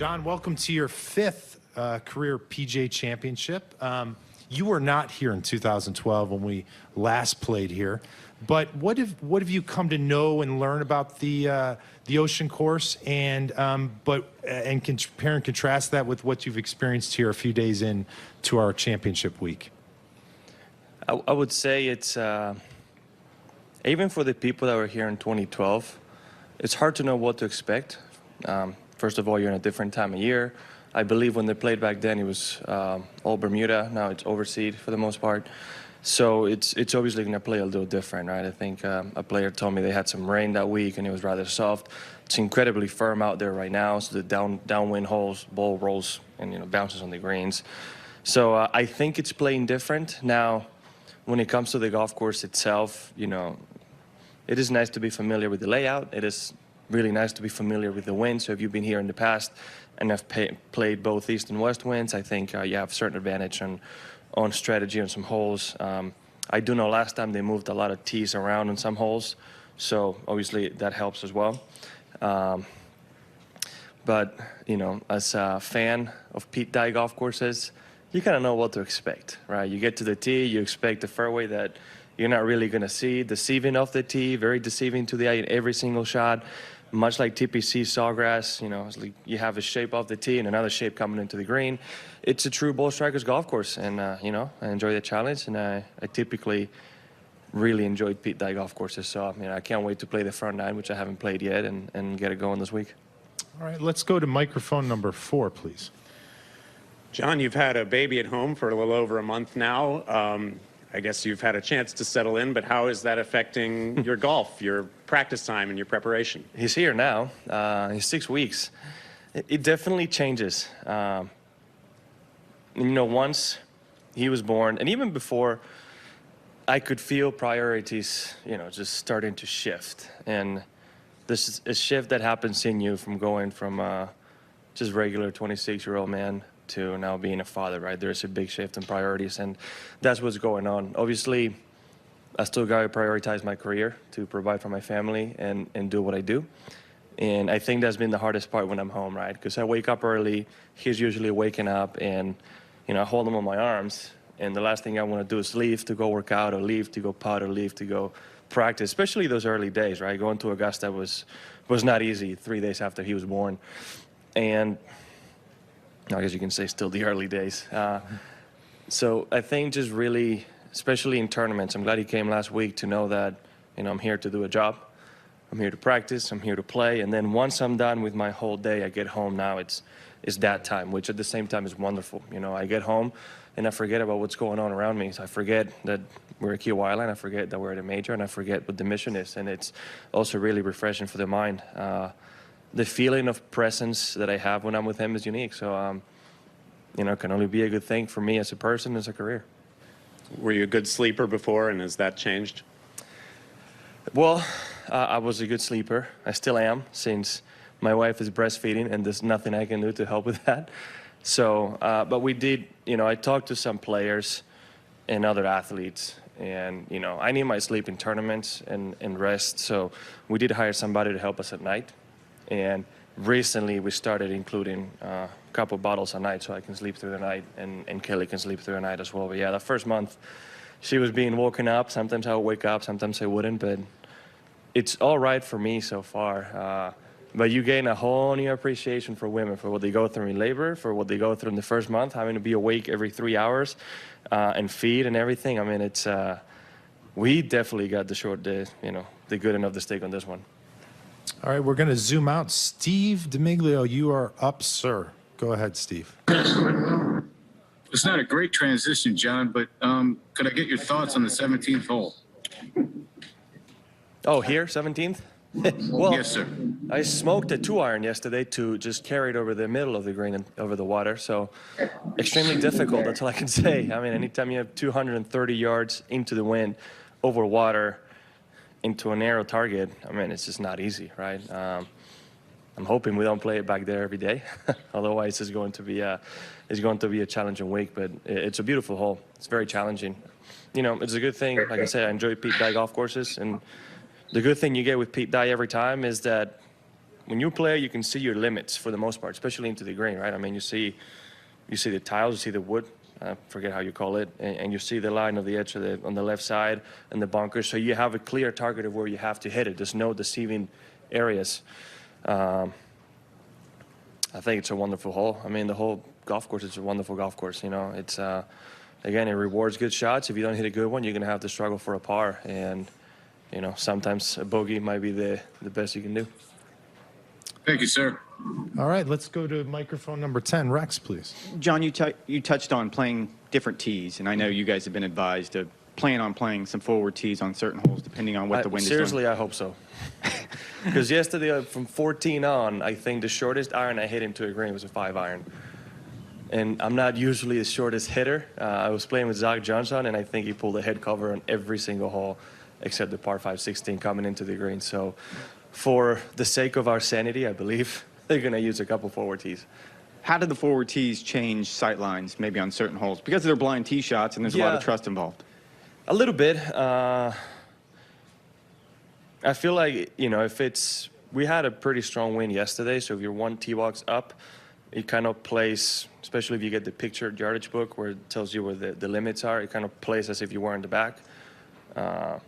Jon, welcome to your fifth career PGA Championship. You were not here in 2012 when we last played here, but what have you come to know and learn about the Ocean course, and compare and contrast that with what you've experienced here a few days in to our championship week? I would say it's even for the people that were here in 2012, it's hard to know what to expect. First of all, you're in a different time of year. I believe when they played back then, it was all Bermuda. Now it's overseas for the most part. So it's obviously going to play a little different, right? I think a player told me they had some rain that week and it was rather soft. It's incredibly firm out there right now. So the downwind holes, ball rolls, and bounces on the greens. So I think it's playing different. Now, when it comes to the golf course itself, it is nice to be familiar with the layout. It is really nice to be familiar with the wind. So if you've been here in the past and have played both east and west winds, I think you have a certain advantage on strategy on some holes. I do know last time they moved a lot of tees around on some holes, so obviously that helps as well. But as a fan of Pete Dye golf courses, you kind of know what to expect, right? You get to the tee, you expect a fairway that you're not really going to see, deceiving off the tee, very deceiving to the eye in every single shot. Much like TPC Sawgrass, it's like you have a shape off the tee and another shape coming into the green. It's a true ball striker's golf course, and I enjoy the challenge, and I typically really enjoyed Pete Dye golf courses. So I can't wait to play the front nine, which I haven't played yet, and get it going this week. All right, let's go to microphone number 4, please. Jon, you've had a baby at home for a little over a month now. I guess you've had a chance to settle in, but how is that affecting your golf, your practice time, and your preparation? He's here now. He's 6 weeks. It definitely changes. Once he was born, and even before, I could feel priorities, just starting to shift. And this is a shift that happens in you from going from just regular 26-year-old man to now being a father, right? There's a big shift in priorities, and that's what's going on. Obviously, I still got to prioritize my career to provide for my family and do what I do. And I think that's been the hardest part when I'm home, right? Because I wake up early, he's usually waking up, and I hold him on my arms, and the last thing I want to do is leave to go work out, or leave to go putt, or leave to go practice, especially those early days, right? Going to Augusta was not easy 3 days after he was born. And I guess you can say still the early days. So I think just really, especially in tournaments, I'm glad he came last week to know that, I'm here to do a job. I'm here to practice, I'm here to play. And then once I'm done with my whole day, I get home now, it's that time, which at the same time is wonderful. I get home and I forget about what's going on around me. So I forget that we're at Kiawah Island, I forget that we're at a major, and I forget what the mission is. And it's also really refreshing for the mind. The feeling of presence that I have when I'm with him is unique. So, it can only be a good thing for me as a person, as a career. Were you a good sleeper before, and has that changed? Well, I was a good sleeper. I still am, since my wife is breastfeeding, and there's nothing I can do to help with that. So, but we did, I talked to some players and other athletes, and, I need my sleep in tournaments and rest. So we did hire somebody to help us at night. And recently we started including a couple bottles a night so I can sleep through the night, and Kelly can sleep through the night as well. But yeah, the first month she was being woken up. Sometimes I would wake up, sometimes I wouldn't, but it's all right for me so far. But you gain a whole new appreciation for women, for what they go through in labor, for what they go through in the first month, having to be awake every 3 hours and feed and everything. I mean, it's we definitely got the good end of the stick on this one. All right, we're going to zoom out. Steve DeMiglio, you are up, sir. Go ahead, Steve. It's not a great transition, Jon, but could I get your thoughts on the 17th hole? Oh, here, 17th? Well, yes, sir. I smoked a 2-iron yesterday to just carry it over the middle of the green and over the water. So extremely difficult, that's all I can say. I mean, anytime you have 230 yards into the wind, over water, into a narrow target, I mean, it's just not easy, right? I'm hoping we don't play it back there every day. Otherwise, it's going to be a challenging week. But it's a beautiful hole. It's very challenging. It's a good thing. Like I said, I enjoy Pete Dye golf courses, and the good thing you get with Pete Dye every time is that when you play, you can see your limits for the most part, especially into the green, right? I mean, you see the tiles, you see the wood, I forget how you call it, and you see the line of the edge of on the left side and the bunkers. So you have a clear target of where you have to hit it. There's no deceiving areas. I think it's a wonderful hole. I mean, the whole golf course is a wonderful golf course. You know, it's again, it rewards good shots. If you don't hit a good one, you're gonna have to struggle for a par, and you know, sometimes a bogey might be the best you can do. Thank you, sir. All right, let's go to microphone number 10. Rex, please. John, you touched on playing different tees, and I know you guys have been advised to plan on playing some forward tees on certain holes depending on what the wind is doing. Seriously, I hope so. Because yesterday, from 14 on, I think the shortest iron I hit into a green was a 5-iron. And I'm not usually the shortest hitter. I was playing with Zach Johnson, and I think he pulled a head cover on every single hole except the par 5 16 coming into the green. So for the sake of our sanity, I believe they're going to use a couple forward tees. How did the forward tees change sight lines maybe on certain holes? Because they're blind tee shots and there's a lot of trust involved. A little bit. I feel like, you know, we had a pretty strong wind yesterday, so if you're one tee box up, it kind of plays, especially if you get the picture yardage book where it tells you where the limits are, it kind of plays as if you were in the back.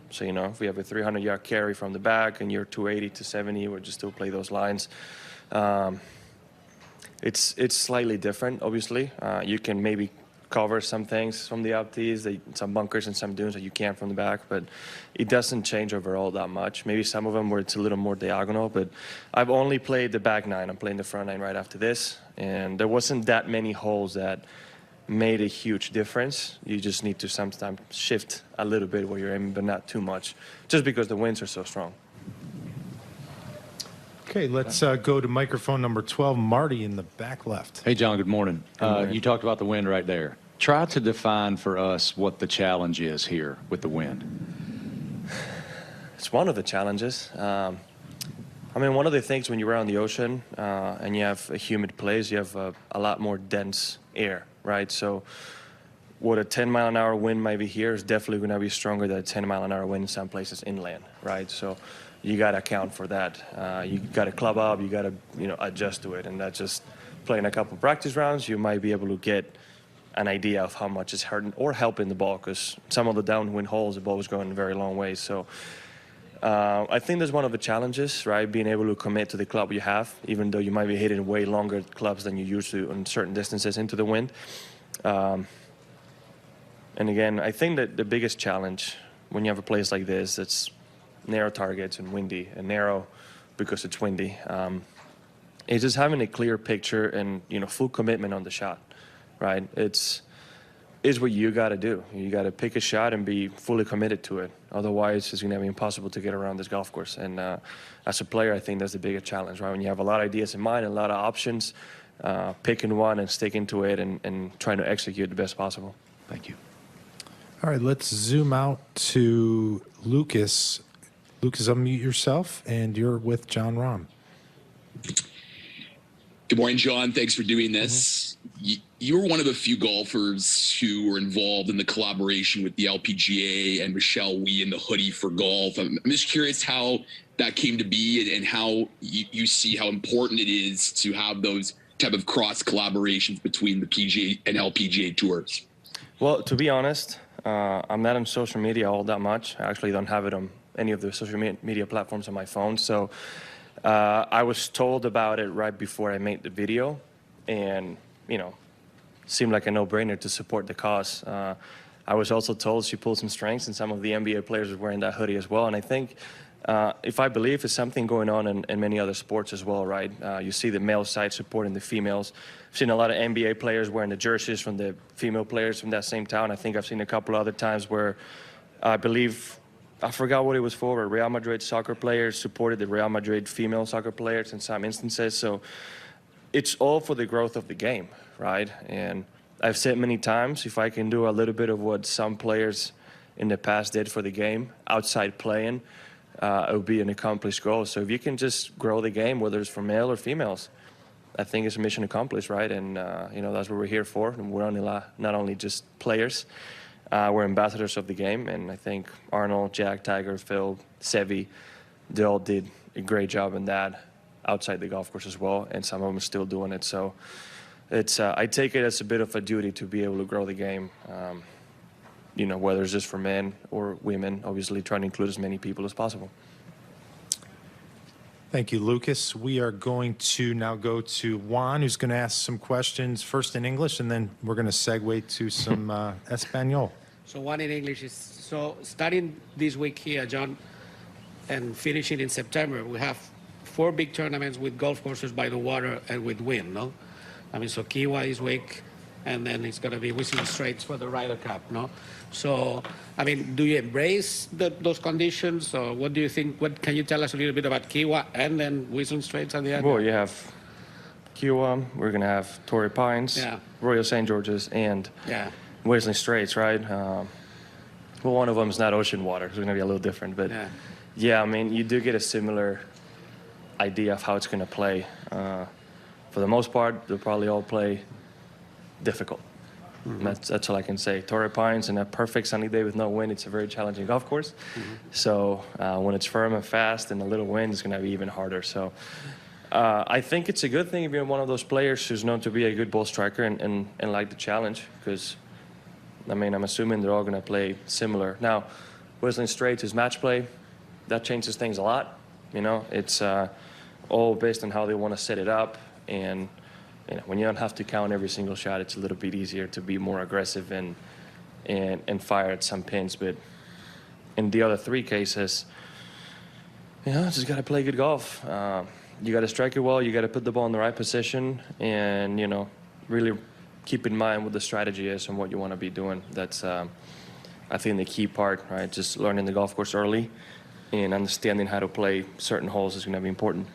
So, you know, if we have a 300-yard carry from the back and you're 280 to 70, we'll just still play those lines. It's slightly different, obviously. You can maybe cover some things from the up tees, some bunkers and some dunes that you can't from the back, but it doesn't change overall that much. Maybe some of them where it's a little more diagonal, but I've only played the back 9. I'm playing the front 9 right after this, and there wasn't that many holes that made a huge difference. You just need to sometimes shift a little bit where you're aiming, but not too much, just because the winds are so strong. Okay, let's go to microphone number 12. Marty in the back left. Hey, John, good morning. morning. You talked about the wind right there. Try to define for us what the challenge is here with the wind. It's one of the challenges. I mean, one of the things when you're out on the ocean and you have a humid place, you have a lot more dense air, right? So what a 10-mile-an-hour wind might be here is definitely going to be stronger than a 10-mile-an-hour wind in some places inland, right? So you got to account for that. You got to club up, you got to, you know, adjust to it, and that's just playing a couple practice rounds. You might be able to get an idea of how much is hurting or helping the ball, because some of the downwind holes, the ball was going a very long way. So I think that's one of the challenges, right? Being able to commit to the club you have, even though you might be hitting way longer clubs than you used to on certain distances into the wind. And again, I think that the biggest challenge when you have a place like this that's narrow targets and windy, and narrow because it's windy, is just having a clear picture and, you know, full commitment on the shot, right? It's what you got to do. You got to pick a shot and be fully committed to it. Otherwise, it's going to be impossible to get around this golf course. And as a player, I think that's the biggest challenge, right? When you have a lot of ideas in mind and a lot of options, picking one and sticking to it and trying to execute the best possible. Thank you. All right, let's zoom out to Lucas. Lucas, unmute yourself, and you're with Jon Rahm. Good morning, John. Thanks for doing this. You were one of the few golfers who were involved in the collaboration with the LPGA and Michelle Wee in the hoodie for golf. I'm just curious how that came to be and how you see how important it is to have those type of cross collaborations between the PGA and LPGA tours. Well, to be honest, I'm not on social media all that much. I actually don't have it on any of the social media platforms on my phone. So I was told about it right before I made the video, and, you know, seemed like a no-brainer to support the cause. I was also told she pulled some strings, and some of the NBA players were wearing that hoodie as well. And I think, if I believe, it's something going on in many other sports as well, right? You see the male side supporting the females. I've seen a lot of NBA players wearing the jerseys from the female players from that same town. I think I've seen a couple other times where I believe, I forgot what it was for, but Real Madrid soccer players supported the Real Madrid female soccer players in some instances. So it's all for the growth of the game, right? And I've said many times, if I can do a little bit of what some players in the past did for the game, outside playing, it would be an accomplished goal. So if you can just grow the game, whether it's for male or females, I think it's mission accomplished, right? And, you know, that's what we're here for. And we're not only just players, we're ambassadors of the game. And I think Arnold, Jack, Tiger, Phil, Seve, they all did a great job in that. outside the golf course as well, and some of them are still doing it. So it's I take it as a bit of a duty to be able to grow the game. You know, whether it's just for men or women, obviously trying to include as many people as possible. Thank you, Lucas. We are going to now go to Juan, who's going to ask some questions first in English, and then we're going to segue to some Espanol. So one in English is, so starting this week here, John, and finishing in September, we have 4 big tournaments with golf courses by the water and with wind, no? I mean, so Kiawah this week, and then it's going to be Whistling Straits for the Ryder Cup, no? So, I mean, do you embrace those conditions, or what do you think? What can you tell us a little bit about Kiawah and then Whistling Straits on the other? Well, you have Kiawah, we're going to have Torrey Pines, Yeah. Royal St. George's, and Yeah. Whistling Straits, right? Well, one of them is not ocean water, so it's going to be a little different. But yeah, I mean, you do get a similar idea of how it's going to play. For the most part, they'll probably all play difficult. That's all I can say. Torrey Pines, in a perfect sunny day with no wind, it's a very challenging golf course. So when it's firm and fast and a little wind, it's going to be even harder. So I think it's a good thing if you're one of those players who's known to be a good ball striker and like the challenge, because, I mean, I'm assuming they're all going to play similar. Now, Whistling Straits is match play. That changes things a lot. You know, it's all based on how they want to set it up. And you know, when you don't have to count every single shot, it's a little bit easier to be more aggressive and fire at some pins. But in the other 3 cases, you know, just got to play good golf. You got to strike it well. You got to put the ball in the right position, and you know, really keep in mind what the strategy is and what you want to be doing. That's, I think, the key part, right? Just learning the golf course early and understanding how to play certain holes is going to be important.